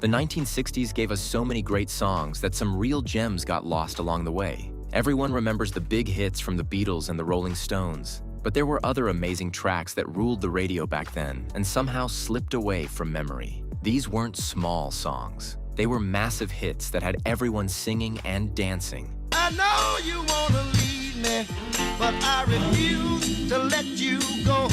The 1960s gave us so many great songs that some real gems got lost along the way. Everyone remembers the big hits from the Beatles and the Rolling Stones, but there were other amazing tracks that ruled the radio back then and somehow slipped away from memory. These weren't small songs. They were massive hits that had everyone singing and dancing. I know you wanna leave me, but I refuse to let you go.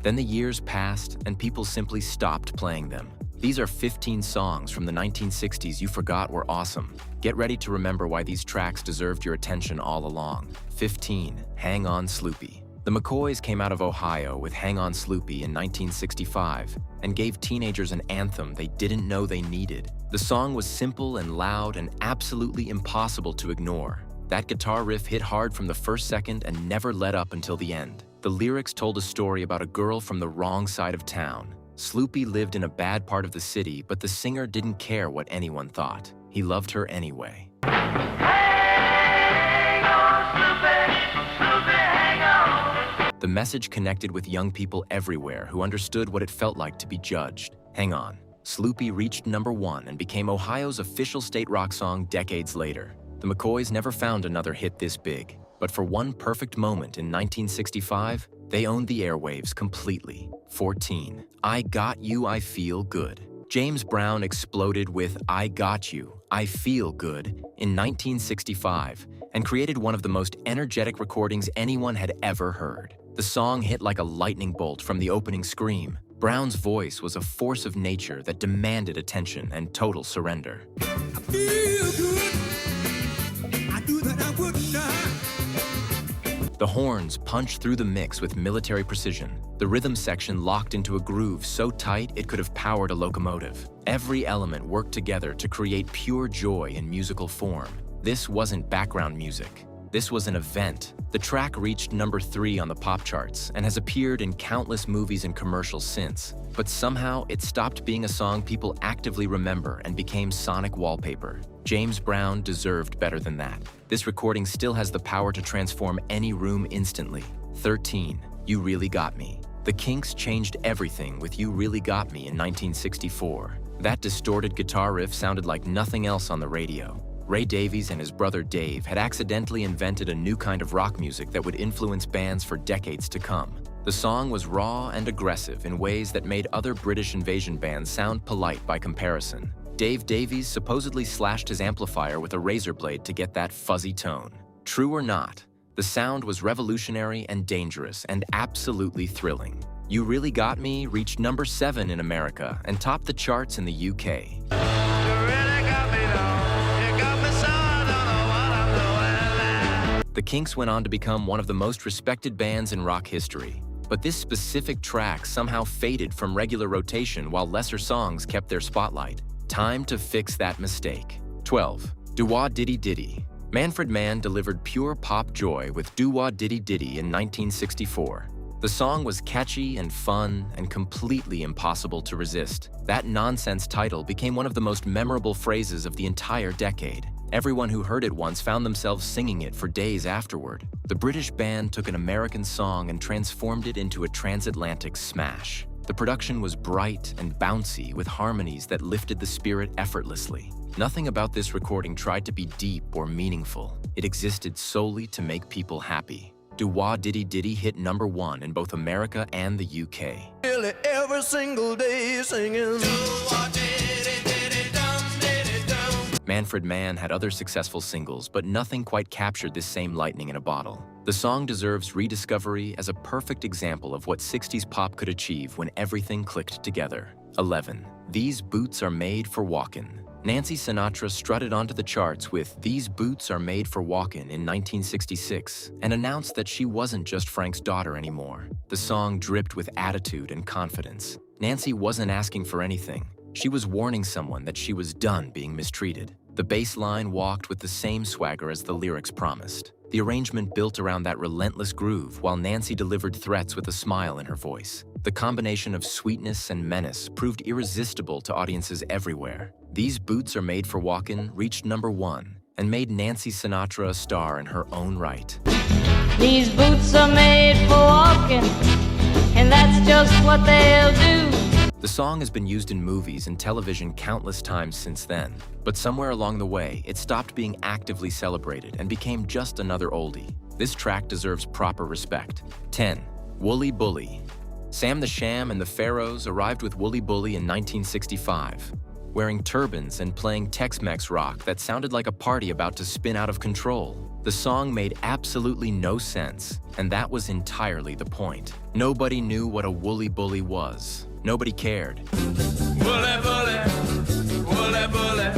Then the years passed and people simply stopped playing them. These are 15 songs from the 1960s you forgot were awesome. Get ready to remember why these tracks deserved your attention all along. 15. Hang On Sloopy. The McCoys came out of Ohio with Hang On Sloopy in 1965 and gave teenagers an anthem they didn't know they needed. The song was simple and loud and absolutely impossible to ignore. That guitar riff hit hard from the first second and never let up until the end. The lyrics told a story about a girl from the wrong side of town. Sloopy lived in a bad part of the city, but the singer didn't care what anyone thought. He loved her anyway. The message connected with young people everywhere who understood what it felt like to be judged. Hang On. Sloopy reached #1 and became Ohio's official state rock song decades later. The McCoys never found another hit this big, but for one perfect moment in 1965, they owned the airwaves completely. 14. I Got You, I Feel Good. James Brown exploded with I Got You, I Feel Good in 1965 and created one of the most energetic recordings anyone had ever heard. The song hit like a lightning bolt from the opening scream. Brown's voice was a force of nature that demanded attention and total surrender. I feel good. I knew that I would not. The horns punched through the mix with military precision. The rhythm section locked into a groove so tight it could have powered a locomotive. Every element worked together to create pure joy in musical form. This wasn't background music. This was an event. The track reached #3 on the pop charts and has appeared in countless movies and commercials since. But somehow, it stopped being a song people actively remember and became sonic wallpaper. James Brown deserved better than that. This recording still has the power to transform any room instantly. 13. You Really Got Me. The Kinks changed everything with You Really Got Me in 1964. That distorted guitar riff sounded like nothing else on the radio. Ray Davies and his brother Dave had accidentally invented a new kind of rock music that would influence bands for decades to come. The song was raw and aggressive in ways that made other British invasion bands sound polite by comparison. Dave Davies supposedly slashed his amplifier with a razor blade to get that fuzzy tone. True or not, the sound was revolutionary and dangerous and absolutely thrilling. You Really Got Me reached #7 in America and topped the charts in the UK. The Kinks went on to become one of the most respected bands in rock history. But this specific track somehow faded from regular rotation while lesser songs kept their spotlight. Time to fix that mistake. 12. Wah Diddy Diddy. Manfred Mann delivered pure pop joy with Wah Diddy Diddy in 1964. The song was catchy and fun and completely impossible to resist. That nonsense title became one of the most memorable phrases of the entire decade. Everyone who heard it once found themselves singing it for days afterward. The British band took an American song and transformed it into a transatlantic smash. The production was bright and bouncy with harmonies that lifted the spirit effortlessly. Nothing about this recording tried to be deep or meaningful. It existed solely to make people happy. Wah Diddy Diddy hit #1 in both America and the UK. Nearly every single day singing. Manfred Mann had other successful singles, but nothing quite captured this same lightning in a bottle. The song deserves rediscovery as a perfect example of what 60s pop could achieve when everything clicked together. 11. These Boots Are Made for Walkin. Nancy Sinatra strutted onto the charts with These Boots Are Made for Walkin in 1966 and announced that she wasn't just Frank's daughter anymore. The song dripped with attitude and confidence. Nancy wasn't asking for anything. She was warning someone that she was done being mistreated. The bass line walked with the same swagger as the lyrics promised. The arrangement built around that relentless groove, while Nancy delivered threats with a smile in her voice. The combination of sweetness and menace proved irresistible to audiences everywhere. These Boots Are Made for Walkin' reached #1 and made Nancy Sinatra a star in her own right. These boots are made for walking, and that's just what they'll do. The song has been used in movies and television countless times since then, but somewhere along the way, it stopped being actively celebrated and became just another oldie. This track deserves proper respect. 10. Wooly Bully. Sam the Sham and the Pharaohs arrived with Wooly Bully in 1965, wearing turbans and playing Tex-Mex rock that sounded like a party about to spin out of control. The song made absolutely no sense, and that was entirely the point. Nobody knew what a Wooly Bully was. Nobody cared. Wooly bully, wooly bully,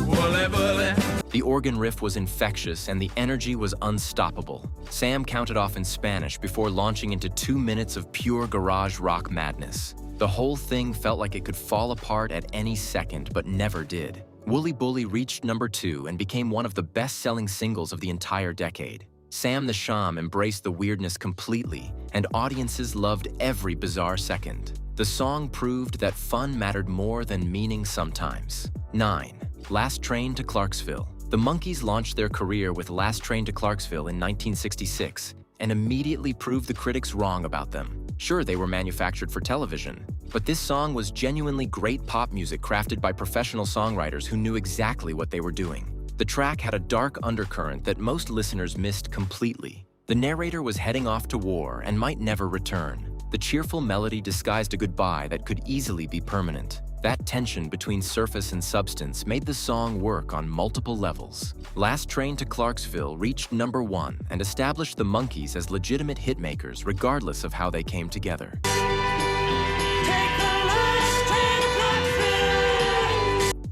wooly bully. The organ riff was infectious and the energy was unstoppable. Sam counted off in Spanish before launching into 2 minutes of pure garage rock madness. The whole thing felt like it could fall apart at any second, but never did. Wooly Bully reached number 2 and became one of the best-selling singles of the entire decade. Sam the Sham embraced the weirdness completely, and audiences loved every bizarre second. The song proved that fun mattered more than meaning sometimes. 9. Last Train to Clarksville. The Monkees launched their career with Last Train to Clarksville in 1966 and immediately proved the critics wrong about them. Sure, they were manufactured for television, but this song was genuinely great pop music crafted by professional songwriters who knew exactly what they were doing. The track had a dark undercurrent that most listeners missed completely. The narrator was heading off to war and might never return. The cheerful melody disguised a goodbye that could easily be permanent. That tension between surface and substance made the song work on multiple levels. Last Train to Clarksville reached number 1 and established the Monkees as legitimate hitmakers regardless of how they came together.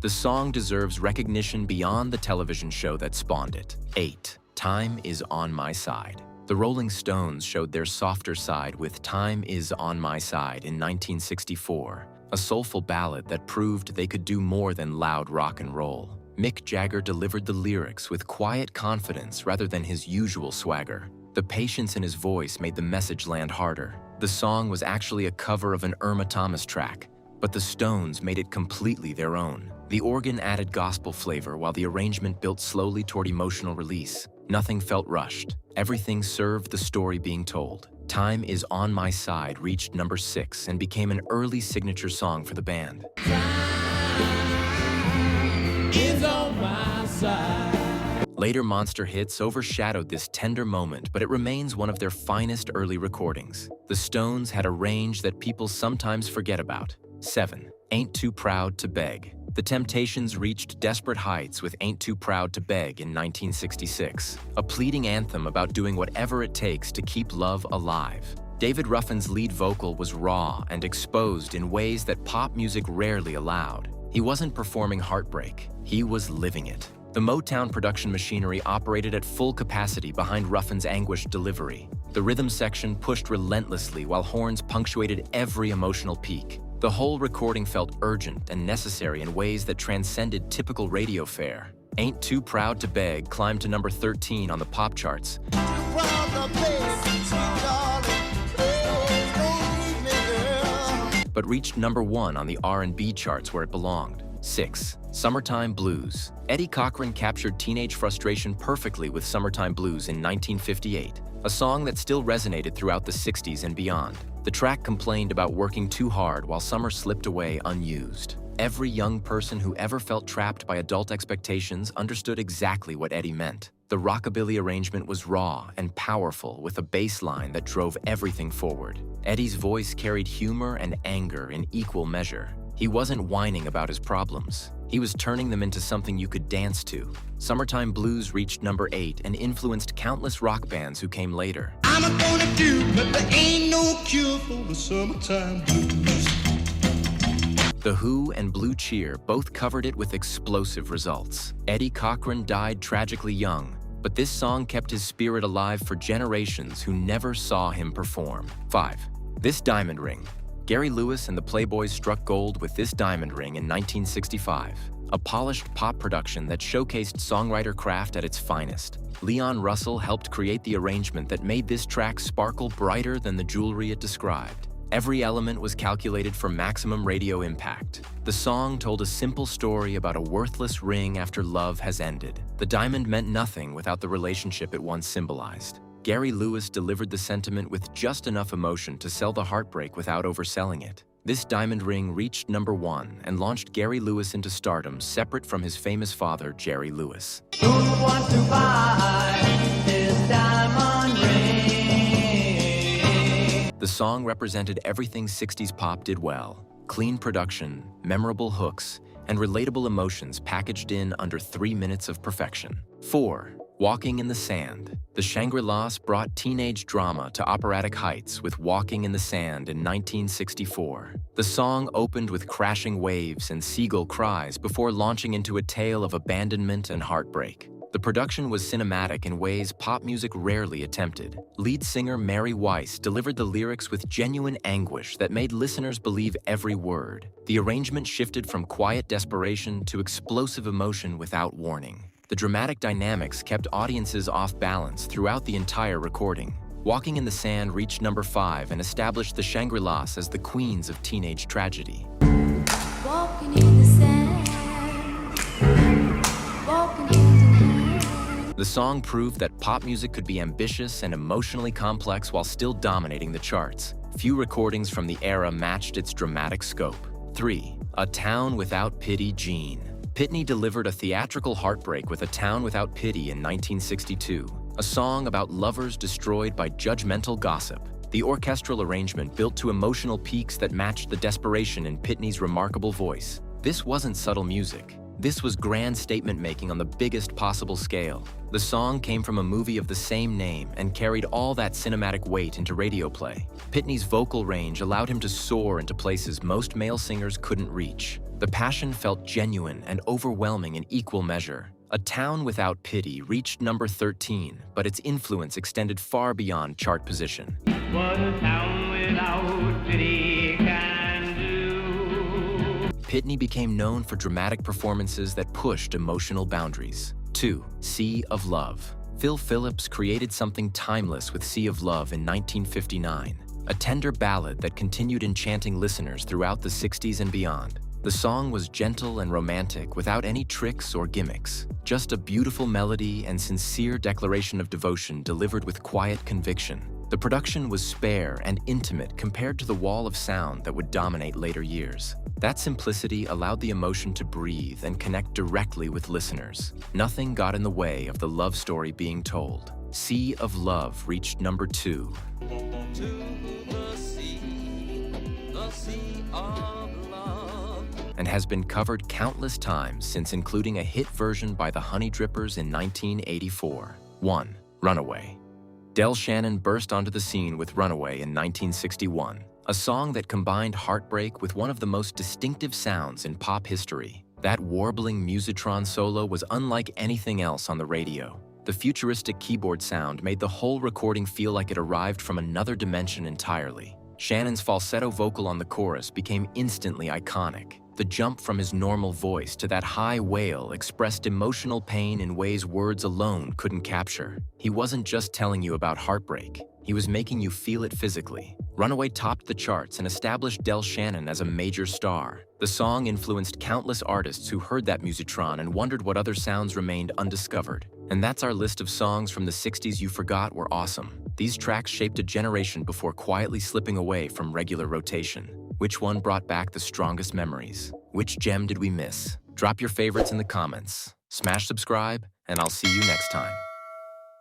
The song deserves recognition beyond the television show that spawned it. 8. Time Is On My Side. The Rolling Stones showed their softer side with Time Is On My Side in 1964, a soulful ballad that proved they could do more than loud rock and roll. Mick Jagger delivered the lyrics with quiet confidence rather than his usual swagger. The patience in his voice made the message land harder. The song was actually a cover of an Irma Thomas track, but the Stones made it completely their own. The organ added gospel flavor while the arrangement built slowly toward emotional release. Nothing felt rushed. Everything served the story being told. Time Is On My Side reached number 6 and became an early signature song for the band. Is on my side. Later monster hits overshadowed this tender moment, but it remains one of their finest early recordings. The Stones had a range that people sometimes forget about. 7. Ain't Too Proud to Beg. The Temptations reached desperate heights with Ain't Too Proud to Beg in 1966, a pleading anthem about doing whatever it takes to keep love alive. David Ruffin's lead vocal was raw and exposed in ways that pop music rarely allowed. He wasn't performing heartbreak, he was living it. The Motown production machinery operated at full capacity behind Ruffin's anguished delivery. The rhythm section pushed relentlessly while horns punctuated every emotional peak. The whole recording felt urgent and necessary in ways that transcended typical radio fare. Ain't Too Proud to Beg climbed to number 13 on the pop charts, but reached number 1 on the R&B charts where it belonged. 6. Summertime Blues. Eddie Cochran captured teenage frustration perfectly with Summertime Blues in 1958, a song that still resonated throughout the 60s and beyond. The track complained about working too hard while summer slipped away unused. Every young person who ever felt trapped by adult expectations understood exactly what Eddie meant. The rockabilly arrangement was raw and powerful with a bass line that drove everything forward. Eddie's voice carried humor and anger in equal measure. He wasn't whining about his problems. He was turning them into something you could dance to. Summertime Blues reached number 8 and influenced countless rock bands who came later. I'm gonna do, but there ain't no cure for the summertime blues. The Who and Blue Cheer both covered it with explosive results. Eddie Cochran died tragically young, but this song kept his spirit alive for generations who never saw him perform. 5. This Diamond Ring. Gary Lewis and the Playboys struck gold with This Diamond Ring in 1965, a polished pop production that showcased songwriter craft at its finest. Leon Russell helped create the arrangement that made this track sparkle brighter than the jewelry it described. Every element was calculated for maximum radio impact. The song told a simple story about a worthless ring after love has ended. The diamond meant nothing without the relationship it once symbolized. Gary Lewis delivered the sentiment with just enough emotion to sell the heartbreak without overselling it. This diamond ring reached #1 and launched Gary Lewis into stardom separate from his famous father, Jerry Lewis. Who wants to buy this diamond ring? The song represented everything 60s pop did well. Clean production, memorable hooks, and relatable emotions packaged in under 3 minutes of perfection. 4. Walking in the Sand. The Shangri-Las brought teenage drama to operatic heights with Walking in the Sand in 1964. The song opened with crashing waves and seagull cries before launching into a tale of abandonment and heartbreak. The production was cinematic in ways pop music rarely attempted. Lead singer Mary Weiss delivered the lyrics with genuine anguish that made listeners believe every word. The arrangement shifted from quiet desperation to explosive emotion without warning. The dramatic dynamics kept audiences off balance throughout the entire recording. Walking in the Sand reached #5 and established the Shangri-Las as the queens of teenage tragedy. Walking in the sand, walking hand in hand. The song proved that pop music could be ambitious and emotionally complex while still dominating the charts. Few recordings from the era matched its dramatic scope. 3. A Town Without Pity, Gene. Pitney delivered a theatrical heartbreak with A Town Without Pity in 1962, a song about lovers destroyed by judgmental gossip. The orchestral arrangement built to emotional peaks that matched the desperation in Pitney's remarkable voice. This wasn't subtle music. This was grand statement-making on the biggest possible scale. The song came from a movie of the same name and carried all that cinematic weight into radio play. Pitney's vocal range allowed him to soar into places most male singers couldn't reach. The passion felt genuine and overwhelming in equal measure. A Town Without Pity reached #13, but its influence extended far beyond chart position. What a town without pity can do. Pitney became known for dramatic performances that pushed emotional boundaries. 2. Sea of Love. Phil Phillips created something timeless with Sea of Love in 1959, a tender ballad that continued enchanting listeners throughout the 60s and beyond. The song was gentle and romantic without any tricks or gimmicks, just a beautiful melody and sincere declaration of devotion delivered with quiet conviction. The production was spare and intimate compared to the wall of sound that would dominate later years. That simplicity allowed the emotion to breathe and connect directly with listeners. Nothing got in the way of the love story being told. Sea of Love reached #2. To the sea of love. And has been covered countless times since, including a hit version by the Honey Drippers in 1984. 1. Runaway. Del Shannon burst onto the scene with Runaway in 1961, a song that combined heartbreak with one of the most distinctive sounds in pop history. That warbling musitron solo was unlike anything else on the radio. The futuristic keyboard sound made the whole recording feel like it arrived from another dimension entirely. Shannon's falsetto vocal on the chorus became instantly iconic. The jump from his normal voice to that high wail expressed emotional pain in ways words alone couldn't capture. He wasn't just telling you about heartbreak. He was making you feel it physically. Runaway topped the charts and established Del Shannon as a major star. The song influenced countless artists who heard that musitron and wondered what other sounds remained undiscovered. And that's our list of songs from the 60s you forgot were awesome. These tracks shaped a generation before quietly slipping away from regular rotation. Which one brought back the strongest memories? Which gem did we miss? Drop your favorites in the comments. Smash subscribe, and I'll see you next time.